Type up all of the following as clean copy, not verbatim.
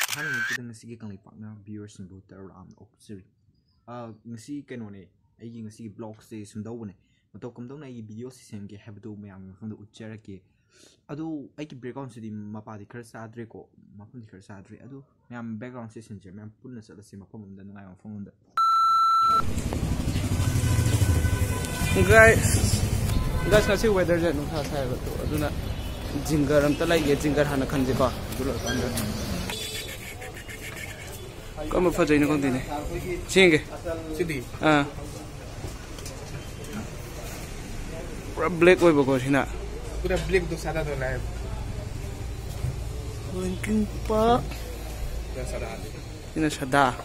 Hang kita ngasi kangleipak na viewers simbu teram oksiri. Ngasi kenone ai ngasi blog se sumdawne. Mato kamdong na ai video system ke habdu mayam ngam uchara ke. Adu ai ki background se di mapa di khar sadre ko mapun di khar sadre adu mayam background system je mayam punna sa se mapam da ngai am phone da. Guys ngasi weather je nungsa sai ba to aduna jingar am ta lai ge jingar hana khanje ba dulo kanda. Kamu fajai nak konti ni, cingge. Sini. Pura black boy bagus ni nak. Pura black tu sada tu lah. Linking pak. Dah sada. Ini sada.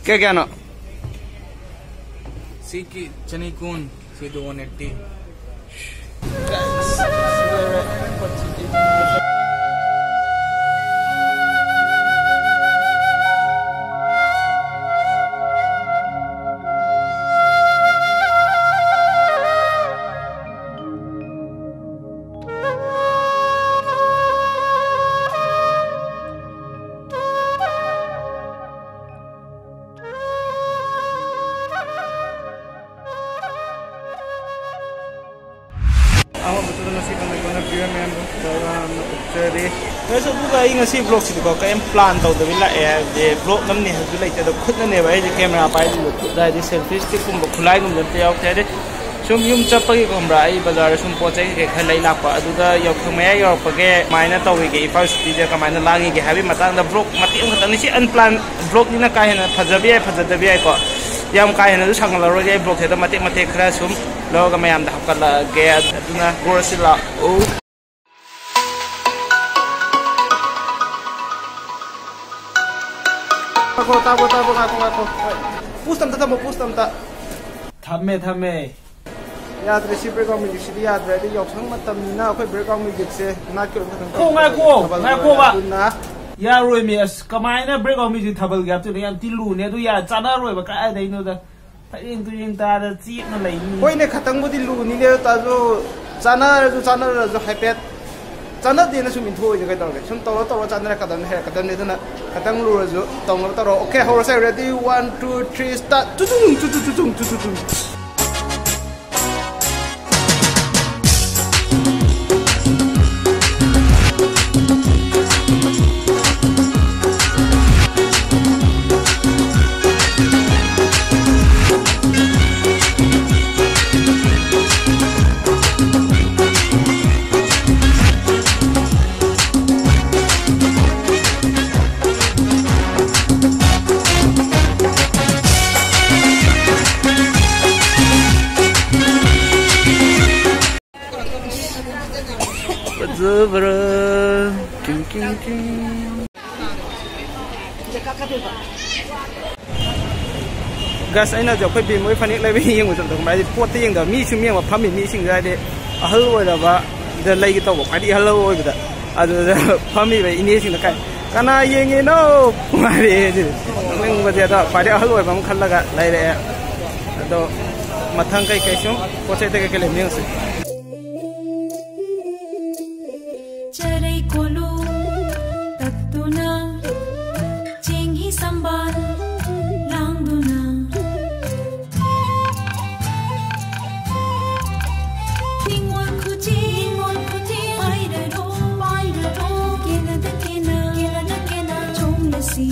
Kya nak? Siki chani kun, si 280. Saya buka ini sih vlog sih kok kayak plan tahu tapi lah ya vlog namanya harus lah itu khut nih bayi di kamera apa itu dah di selfie stick pun berkulai pun jadi aku tadi sum capek kamera ini bazar sum pocai kayak khalai lapar itu dah yang kemana yang pakai mainnya tahu kayak Imphal city je kemana lagi kayak habis matang dah vlog mati orang kata ni sih unplan vlog ni nak kaya na fajabiya kok yang kaya na tu sangat lama jadi vlog itu mati keras sum lalu kami am dah kalau kayak itu na gorosila Aku. Push tam tak. Thame. Ya, terus background music sih ya, ada Yaoshang macam ni na, aku background music sih, nak kau. Ngaku ba. Ya roi mes, kamai na background music thabal gap tu ni yang tilu ni tu ya, cana roi ba kai ada ini tu. Tapi yang tu ada cip na lain. Koi ni khatang budi lu ni le ta jo cana happy. Cana dia na sumin thoi je kai tahu ke. Sum tahu cana kadang ni tu na kadang lu je tahu okay, how say ready 1 2 3 start. Tutung. Gas aina jo khoi bi moi phani lai bi yeng utam dong mai pot yeng da mi chum yeng wa phami mi sing ga de ahal oi da ba da lai gi to ba di halo oi da adu phami ba ini sing da kai kana yeng no mari ji nang ba da pa di ahal oi ba mu khalla ga lai re ado mathang kai shum poche te ke le meng se charai kolu tatuna chingi sambal langduna ningwan khuti pai da ro kena da kena chong la si